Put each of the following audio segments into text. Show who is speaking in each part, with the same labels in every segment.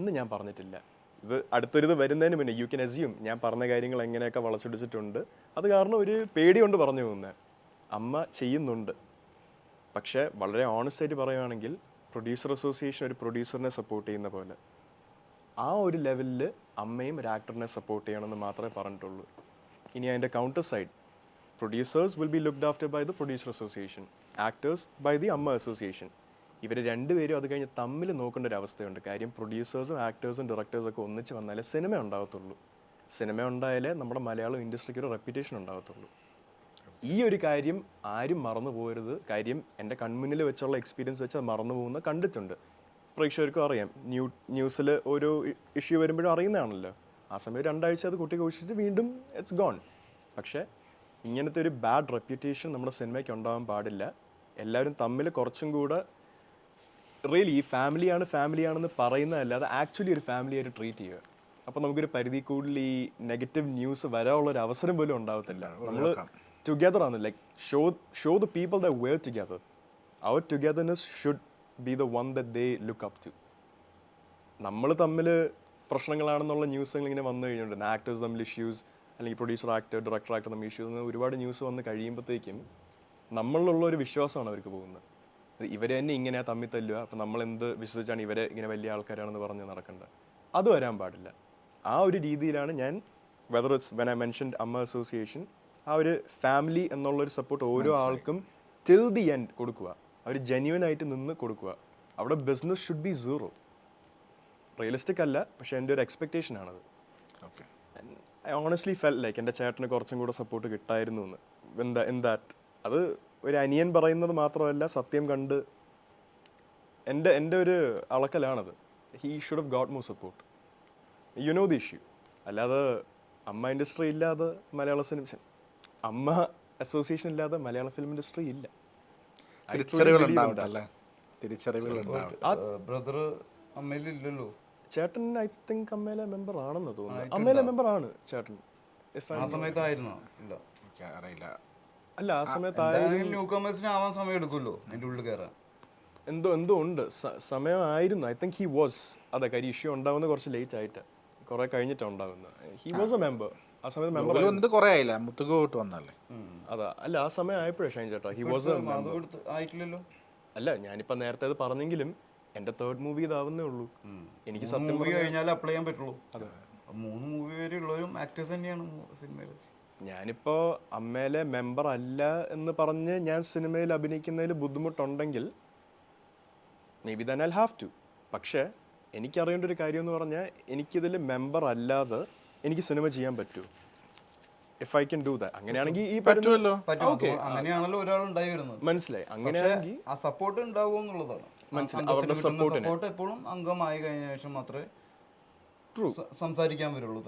Speaker 1: എന്ന് ഞാൻ പറഞ്ഞിട്ടില്ല. ഇത് അടുത്തൊരിത് വരുന്നതിന് മുന്നേ യു ക്യാൻ അസ്യൂം ഞാൻ പറഞ്ഞ കാര്യങ്ങൾ എങ്ങനെയൊക്കെ വളച്ചൊടിച്ചിട്ടുണ്ട്. അത് കാരണം ഒരു പേടി കൊണ്ട് പറഞ്ഞു പോകുന്നത്. അമ്മ ചെയ്യുന്നുണ്ട്. പക്ഷേ വളരെ ഓണസ്റ്റ് ആയിട്ട് പറയുകയാണെങ്കിൽ പ്രൊഡ്യൂസർ അസോസിയേഷൻ ഒരു പ്രൊഡ്യൂസറിനെ സപ്പോർട്ട് ചെയ്യുന്ന പോലെ ആ ഒരു ലെവലിൽ അമ്മയും ഒരു ആക്ടറിനെ സപ്പോർട്ട് ചെയ്യണമെന്ന് മാത്രമേ പറഞ്ഞിട്ടുള്ളൂ. ഇനി അതിൻ്റെ counter side, producers will be looked after by the producer association, actors by the AMMA association. ഇവർ രണ്ടുപേരും അത് കഴിഞ്ഞ് തമ്മിൽ നോക്കേണ്ട ഒരു അവസ്ഥയുണ്ട്. കാര്യം പ്രൊഡ്യൂസേഴ്സും ആക്ടേഴ്സും ഡയറക്ടേഴ്സും ഒക്കെ ഒന്നിച്ച് വന്നാലേ സിനിമ ഉണ്ടാകത്തുള്ളൂ. സിനിമ ഉണ്ടായാലേ നമ്മുടെ മലയാളം ഇൻഡസ്ട്രിക്ക് ഒരു റെപ്യൂട്ടേഷൻ ഉണ്ടാകത്തുള്ളൂ. ഈ ഒരു കാര്യം ആരും മറന്നു പോകരുത്. കാര്യം എൻ്റെ കൺമുന്നിൽ വെച്ചുള്ള എക്സ്പീരിയൻസ് വെച്ച് അത് മറന്നു പോകുന്ന കണ്ടിട്ടുണ്ട്. പ്രേക്ഷകർക്കും അറിയാം, ന്യൂസിൽ ഓരോ ഇഷ്യൂ വരുമ്പോഴും അറിയുന്നതാണല്ലോ. ആ സമയം 2 ആഴ്ച അത് കുട്ടി കോഷിച്ചിട്ട് വീണ്ടും ഇറ്റ്സ് ഗോൺ. പക്ഷേ ഇങ്ങനത്തെ ഒരു ബാഡ് റെപ്യൂട്ടേഷൻ നമ്മുടെ സിനിമയ്ക്ക് ഉണ്ടാകാൻ പാടില്ല. എല്ലാവരും തമ്മിൽ കുറച്ചും കൂടെ റിയലി ഈ ഫാമിലിയാണെന്ന് പറയുന്നതല്ലാതെ ആക്ച്വലി ഒരു ഫാമിലിയായിട്ട് ട്രീറ്റ് ചെയ്യുക. അപ്പോൾ നമുക്കൊരു പരിധി കൂടുതൽ ഈ നെഗറ്റീവ് ന്യൂസ് വരാനുള്ളൊരു അവസരം പോലും ഉണ്ടാവത്തില്ല. നമ്മൾ ടുഗെദർ ആണ്, like show the people that were together. അവർ togetherness should be the one that they look up to. നമ്മൾ തമ്മിൽ പ്രശ്നങ്ങളാണെന്നുള്ള ന്യൂസുകൾ ഇങ്ങനെ വന്നു കഴിഞ്ഞിട്ടുണ്ട്. ആക്ടേഴ്സ് തമ്മിൽ ഇഷ്യൂസ്, അല്ലെങ്കിൽ പ്രൊഡ്യൂസർ ആക്ടർ, ഡയറക്ടർ ആക്ടർ തമ്മിൽ ഇഷ്യൂസ്, ഒരുപാട് ന്യൂസ് വന്ന് കഴിയുമ്പോഴത്തേക്കും നമ്മളിലുള്ള ഒരു വിശ്വാസമാണ് അവർക്ക് പോകുന്നത്. ഇവരെ തന്നെ ഇങ്ങനെ തമ്മിൽ തല്ലുക, അപ്പം നമ്മൾ എന്ത് വിശ്വസിച്ചാണ് ഇവരെ ഇങ്ങനെ വലിയ ആൾക്കാരാണെന്ന് പറഞ്ഞ് നടക്കേണ്ടത്. അത് വരാൻ പാടില്ല. ആ ഒരു രീതിയിലാണ് ഞാൻ whether it's when I mentioned അമ്മ അസോസിയേഷൻ, ആ ഒരു ഫാമിലി എന്നുള്ളൊരു സപ്പോർട്ട് ഓരോ ആൾക്കും ടിൽ ദി എൻഡ് കൊടുക്കുക. അവർ ജെന്യുവൻ ആയിട്ട് നിന്ന് കൊടുക്കുക. അവിടെ business should be zero. Realistic അല്ല, പക്ഷേ എൻ്റെ ഒരു എക്സ്പെക്റ്റേഷൻ ആണത്. ഐ ഓണസ്റ്റ്ലി ഫെൽ ലൈക്ക് എൻ്റെ ചേട്ടന് കുറച്ചും കൂടെ സപ്പോർട്ട് കിട്ടായിരുന്നു എന്ന്. എന്താ അത് ഒരു അനിയൻ പറയുന്നത് മാത്രമല്ല, സത്യം കണ്ട് എൻ്റെ ഒരു അളക്കലാണത്. He should have got more support. You know the issue. അല്ലാതെ അമ്മ ഇൻഡസ്ട്രി ഇല്ലാതെ മലയാള സിനിമ, അമ്മ അസോസിയേഷൻ ഇല്ലാതെ മലയാള ഫിലിം ഇൻഡസ്ട്രി ഇല്ല. ചേട്ടൻ ഐ തിങ്ക് അമ്മയിലെ മെമ്പർ ആണെന്ന് തോന്നുന്നു. അമ്മയിലെ മെമ്പർ ആണ് ചേട്ടൻ. അല്ല, ആ സമയത്ത് എന്തോ ഉണ്ട്, സമയമായിരുന്നു. I think he was. അതെ, കാര്യം ഇഷ്യൂ ഉണ്ടാവുന്ന കുറച്ച് ലേറ്റ് ആയിട്ട്, കുറെ കഴിഞ്ഞിട്ടാണ് ഉണ്ടാവുന്നത്. He was A member. ആ സമയത്ത് മെമ്പർ അതാ. അല്ല, ആ സമയം ആയപ്പോഴേ ഷൈൻ ചേട്ടാ ഹി വാസ് എ മെമ്പർ. അല്ല, ഞാനിപ്പോ നേരത്തെ അത് പറഞ്ഞെങ്കിലും എന്റെ 3rd മൂവി ഇതാവുന്നേ ഉള്ളൂ. എനിക്ക് സത്യം
Speaker 2: കഴിഞ്ഞാൽ അപ്ലൈ ചെയ്യാൻ പറ്റുള്ളൂ. 3 മൂവി വരെ ഉള്ളവരും ആക്ടേഴ്സ് തന്നെയാണ് സിനിമയിൽ.
Speaker 1: ഞാനിപ്പോ അമ്മയിലെ മെമ്പർ അല്ല എന്ന് പറഞ്ഞ് ഞാൻ സിനിമയിൽ അഭിനയിക്കുന്നതിൽ ബുദ്ധിമുട്ടുണ്ടെങ്കിൽ maybe then I have to. പക്ഷേ എനിക്കറിയേണ്ട ഒരു കാര്യം എന്ന് പറഞ്ഞാൽ എനിക്കിതിൽ മെമ്പർ അല്ലാതെ എനിക്ക് സിനിമ ചെയ്യാൻ പറ്റുമോ? If I can do that. അങ്ങനെയാണെങ്കിൽ ഈ
Speaker 2: പറ്റുമല്ലോ. അങ്ങനെയാണല്ലോ ഒരാൾ ഉണ്ടായി വരുന്നത്.
Speaker 1: മനസ്സിലായി. അങ്ങനെയാണെങ്കിൽ
Speaker 2: ആ സപ്പോർട്ട് ഉണ്ടാവുക എന്നുള്ളതാണ്.
Speaker 1: അവരുടെ
Speaker 2: സപ്പോർട്ട് എപ്പോഴും അംഗമായി കഴിഞ്ഞ ശേഷം മാത്രമേ സംസാരിക്കാൻ വരുള്ളൂ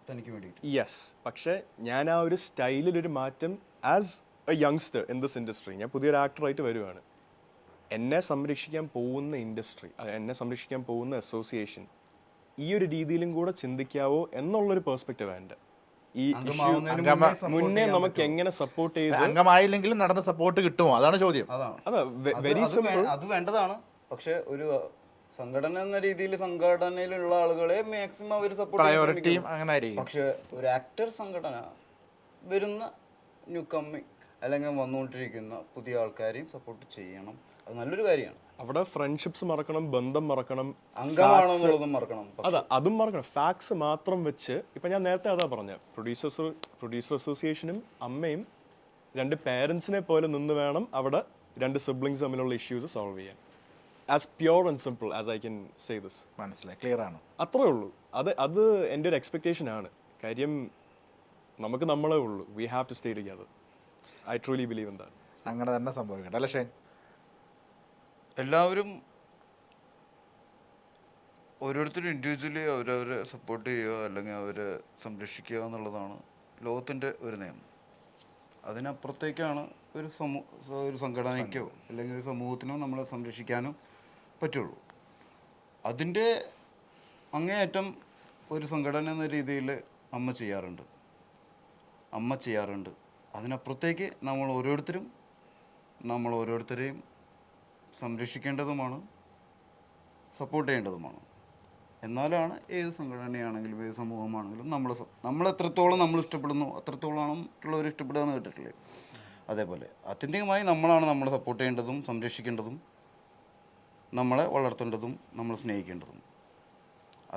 Speaker 2: തനിക്ക് വേണ്ടിയിട്ട്.
Speaker 1: യെസ്. പക്ഷേ ഞാൻ ആ ഒരു സ്റ്റൈലിൽ ഒരു മാറ്റം as A youngster in this industry, ഞാൻ പുതിയൊരു ആക്ടറായിട്ട് വരുവാണ്. എന്നെ സംരക്ഷിക്കാൻ പോകുന്ന ഇൻഡസ്ട്രി, എന്നെ സംരക്ഷിക്കാൻ പോകുന്ന അസോസിയേഷൻ ഈ ഒരു രീതിയിലും കൂടെ ചിന്തിക്കാവോ എന്നുള്ളൊരു പെർസ്പെക്റ്റീവ് എൻ്റെ. ഈ മുന്നേ നമുക്ക് എങ്ങനെ സപ്പോർട്ട് ചെയ്ത്
Speaker 3: അംഗമായില്ലെങ്കിലും നടന്ന സപ്പോർട്ട് കിട്ടുമോ, അതാണ് ചോദ്യം.
Speaker 1: അതാ വെരി സിമ്പിൾ.
Speaker 2: അത് വേണ്ടതാണ്. പക്ഷെ ഒരു സംഘടന എന്ന രീതിയിൽ സംഘടനയിലുള്ള ആളുകളെ മാക്സിമം അവർ സപ്പോർട്ട് ചെയ്യും. പക്ഷെ ഒരു ആക്ടർ സംഘടന വരുന്ന ന്യൂ കമ്മിങ് അല്ലെങ്കിൽ വന്നുകൊണ്ടിരിക്കുന്ന പുതിയ ആൾക്കാരെയും സപ്പോർട്ട് ചെയ്യണം. അത് നല്ലൊരു കാര്യമാണ്.
Speaker 1: അവിടെ ഫ്രണ്ട്ഷിപ്സ് മറക്കണം, ബന്ധം മറക്കണം,
Speaker 2: അംഗമാണെന്നുള്ളതും മറക്കണം.
Speaker 1: അതാ, അതും മറക്കണം. ഫാക്ട്സ് മാത്രം വെച്ച് ഇപ്പം ഞാൻ നേരത്തെ അതാ പറഞ്ഞ പ്രൊഡ്യൂസർ അസോസിയേഷനും അമ്മയും 2 പേരൻസിനെ പോലെ നിന്ന് വേണം അവിടെ 2 സിബ്ലിങ്സ് തമ്മിലുള്ള ഇഷ്യൂസ് സോൾവ് ചെയ്യാൻ. As pure and simple as I can say this.
Speaker 3: മനസ്സിലായി, ക്ലിയർ ആണ്.
Speaker 1: അത്രേ ഉള്ളൂ. അത് എൻ്റെ ഒരു എക്സ്പെക്റ്റേഷൻ ആണ്. കാര്യം നമുക്ക് നമ്മളേ ഉള്ളൂ. We have to stay together. I truly believe in that.
Speaker 3: അങ്ങനെ തന്നെ സംഭവിക്കട്ടെ അല്ലേ ഷൈൻ?
Speaker 2: എല്ലാവരും ഓരോരുത്തരും ഇൻഡിവിജ്വലി അവരവരെ സപ്പോർട്ട് ചെയ്യുക അല്ലെങ്കിൽ അവരെ സംരക്ഷിക്കുക എന്നുള്ളതാണ് ലോകത്തിൻ്റെ ഒരു നിയമം. അതിനപ്പുറത്തേക്കാണ് ഒരു സംഘടനയ്ക്കോ അല്ലെങ്കിൽ ഒരു സമൂഹത്തിനോ നമ്മളെ സംരക്ഷിക്കാനോ പറ്റുള്ളൂ. അതിൻ്റെ അങ്ങേയറ്റം ഒരു സംഘടന എന്ന രീതിയിൽ അമ്മ ചെയ്യാറുണ്ട്. അതിനപ്പുറത്തേക്ക് നമ്മൾ ഓരോരുത്തരെയും സംരക്ഷിക്കേണ്ടതുമാണ്, സപ്പോർട്ട് ചെയ്യേണ്ടതുമാണ്. എന്നാലാണ് ഏത് സംഘടനയാണെങ്കിലും ഏത് സമൂഹമാണെങ്കിലും നമ്മൾ എത്രത്തോളം നമ്മൾ ഇഷ്ടപ്പെടുന്നു അത്രത്തോളമാണ് മറ്റുള്ളവർ ഇഷ്ടപ്പെടുക എന്ന് കേട്ടിട്ടില്ലേ? അതേപോലെ ആത്യന്തികമായി നമ്മളാണ് നമ്മളെ സപ്പോർട്ട് ചെയ്യേണ്ടതും സംരക്ഷിക്കേണ്ടതും നമ്മളെ വളർത്തേണ്ടതും നമ്മൾ സ്നേഹിക്കേണ്ടതും.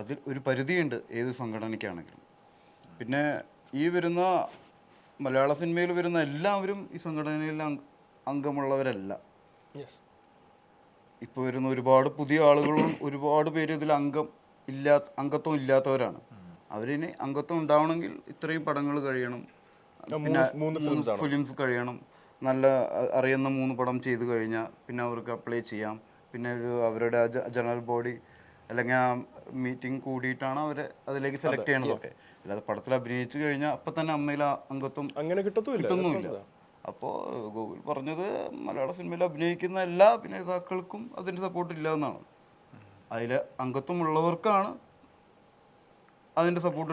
Speaker 2: അതിൽ ഒരു പരിധിയുണ്ട് ഏത് സംഘടനയ്ക്കാണെങ്കിലും. പിന്നെ ഈ വരുന്ന മലയാള സിനിമയിൽ വരുന്ന എല്ലാവരും ഈ സംഘടനയിൽ അംഗമുള്ളവരല്ല.
Speaker 1: യെസ്.
Speaker 2: ഇപ്പോൾ വരുന്ന ഒരുപാട് പുതിയ ആളുകളും ഒരുപാട് പേര് ഇതിൽ അംഗത്വം ഇല്ലാത്തവരാണ്. അവരിന് അംഗത്വം ഉണ്ടാവണമെങ്കിൽ ഇത്രയും പടങ്ങൾ കഴിയണം, പിന്നെ
Speaker 1: മൂന്ന്
Speaker 2: ഫിലിംസ് കഴിയണം, നല്ല അറിയുന്ന 3 പടം ചെയ്ത് കഴിഞ്ഞാൽ പിന്നെ അവർക്ക് അപ്ലൈ ചെയ്യാം. പിന്നെ അവരുടെ ജനറൽ ബോഡി അല്ലെങ്കിൽ ആ മീറ്റിംഗ് കൂടിയിട്ടാണ് അവരെ അതിലേക്ക് സെലക്ട് ചെയ്യണതൊക്കെ. അല്ലാതെ പടത്തിൽ അഭിനയിച്ചു കഴിഞ്ഞാൽ അപ്പം തന്നെ അമ്മയിൽ അംഗത്വം
Speaker 1: അങ്ങനെ
Speaker 2: കിട്ടുന്നുമില്ല. അപ്പോൾ ഗൂഗിൾ പറഞ്ഞത് മലയാള സിനിമയിൽ അഭിനയിക്കുന്ന എല്ലാ അഭിനേതാക്കൾക്കും അതിൻ്റെ സപ്പോർട്ട് ഇല്ല എന്നാണ്. അതിൽ അംഗത്വമുള്ളവർക്കാണ് അതിൻ്റെ സപ്പോർട്ട്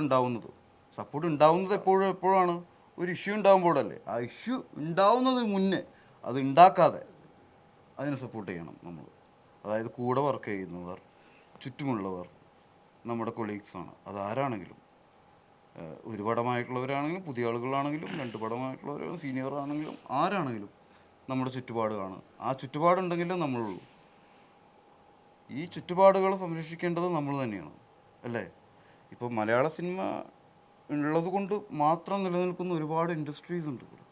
Speaker 2: ഉണ്ടാവുന്നത് എപ്പോഴാണ് ഒരു ഇഷ്യൂ ഉണ്ടാകുമ്പോഴല്ലേ. ആ ഇഷ്യൂ ഉണ്ടാവുന്നതിന് മുന്നേ അത് ഉണ്ടാക്കാതെ അതിനെ സപ്പോർട്ട് ചെയ്യണം നമ്മൾ. അതായത് കൂടെ വർക്ക് ചെയ്യുന്നവർ, ചുറ്റുമുള്ളവർ, നമ്മുടെ കൊളീഗ്സാണ്, അതാരാണെങ്കിലും, ഒരു പടമായിട്ടുള്ളവരാണെങ്കിലും പുതിയ ആളുകളാണെങ്കിലും 2 പടമായിട്ടുള്ളവരാണെങ്കിലും സീനിയർ ആണെങ്കിലും ആരാണെങ്കിലും നമ്മുടെ ചുറ്റുപാടുകളാണ്. ആ ചുറ്റുപാടുണ്ടെങ്കിലേ നമ്മളുള്ളൂ. ഈ ചുറ്റുപാടുകൾ സംരക്ഷിക്കേണ്ടത് നമ്മൾ തന്നെയാണ്, അല്ലേ? ഇപ്പോൾ മലയാള സിനിമ ഉള്ളത് കൊണ്ട് മാത്രം നിലനിൽക്കുന്ന ഒരുപാട് ഇൻഡസ്ട്രീസ് ഉണ്ട് ഇവിടെ.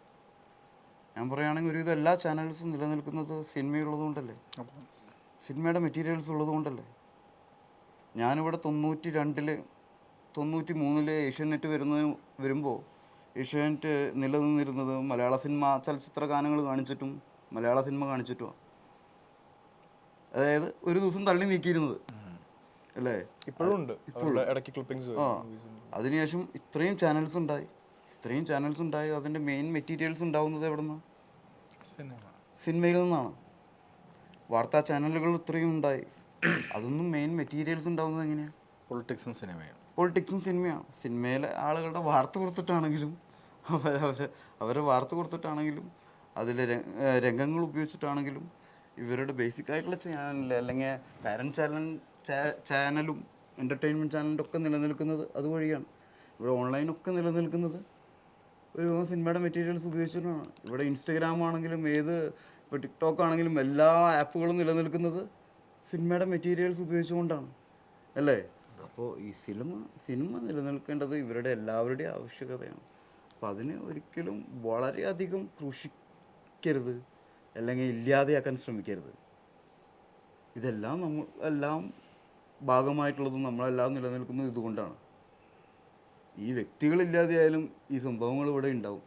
Speaker 2: ഞാൻ പറയുകയാണെങ്കിൽ ഒരുവിധം എല്ലാ ചാനൽസും നിലനിൽക്കുന്നത് സിനിമയുള്ളത് കൊണ്ടല്ലേ, സിനിമയുടെ മെറ്റീരിയൽസ് ഉള്ളത് കൊണ്ടല്ലേ. ഞാനിവിടെ 92-ൽ 93-ൽ ഏഷ്യാനെറ്റ് വരുമ്പോൾ ഏഷ്യാനെറ്റ് നിലനിന്നിരുന്നത് മലയാള സിനിമ ചലച്ചിത്ര ഗാനങ്ങൾ കാണിച്ചിട്ടും മലയാള സിനിമ കാണിച്ചിട്ടുമാണ്. അതായത് ഒരു ദിവസം തള്ളി നീക്കിയിരുന്നത്, അല്ലേ?
Speaker 1: ഇപ്പോഴും ഇടയ്ക്ക് ക്ലിപ്പിംഗ്സ്.
Speaker 2: അതിനുശേഷം ഇത്രയും ചാനൽസ് ഉണ്ടായി. അതിൻ്റെ മെയിൻ മെറ്റീരിയൽസ് ഉണ്ടാവുന്നത് എവിടെ നിന്നാണ്? സിനിമയിൽ നിന്നാണ്. വാർത്താ ചാനലുകൾ ഇത്രയും ഉണ്ടായി. അതൊന്നും മെയിൻ മെറ്റീരിയൽസ് ഉണ്ടാവുന്നത് എങ്ങനെയാണ്? പൊളിറ്റിക്സും സിനിമയാണ്. സിനിമയിലെ ആളുകളുടെ വാർത്ത കൊടുത്തിട്ടാണെങ്കിലും അവരെ വാർത്ത കൊടുത്തിട്ടാണെങ്കിലും അതിലെ രംഗങ്ങൾ ഉപയോഗിച്ചിട്ടാണെങ്കിലും ഇവരുടെ ബേസിക് ആയിട്ടുള്ള ചാനലിൽ അല്ലെങ്കിൽ പാരൻറ് ചാനലും എൻ്റർടൈൻമെൻറ്റ് ചാനലിൻ്റെ ഒക്കെ നിലനിൽക്കുന്നത് അതുവഴിയാണ്. ഇവിടെ ഓൺലൈനൊക്കെ നിലനിൽക്കുന്നത് ഒരു സിനിമയുടെ മെറ്റീരിയൽസ് ഉപയോഗിച്ചിട്ടാണ്. ഇവിടെ ഇൻസ്റ്റഗ്രാം ആണെങ്കിലും ഇപ്പോൾ ടിക്ടോക്ക് ആണെങ്കിലും എല്ലാ ആപ്പുകളും നിലനിൽക്കുന്നത് സിനിമയുടെ മെറ്റീരിയൽസ് ഉപയോഗിച്ചുകൊണ്ടാണ്, അല്ലേ? അപ്പോൾ ഈ സിനിമ നിലനിൽക്കേണ്ടത് ഇവരുടെ എല്ലാവരുടെയും ആവശ്യകതയാണ്. അപ്പോൾ അതിന് ഒരിക്കലും വളരെയധികം ക്രൂശിക്കരുത്, അല്ലെങ്കിൽ ഇല്ലാതെയാക്കാൻ ശ്രമിക്കരുത്. ഇതെല്ലാം എല്ലാം ഭാഗമായിട്ടുള്ളതും നമ്മളെല്ലാം നിലനിൽക്കുന്നത് ഇതുകൊണ്ടാണ്. ഈ വ്യക്തികളില്ലാതെയായാലും ഈ സംഭവങ്ങൾ ഇവിടെ ഉണ്ടാവും.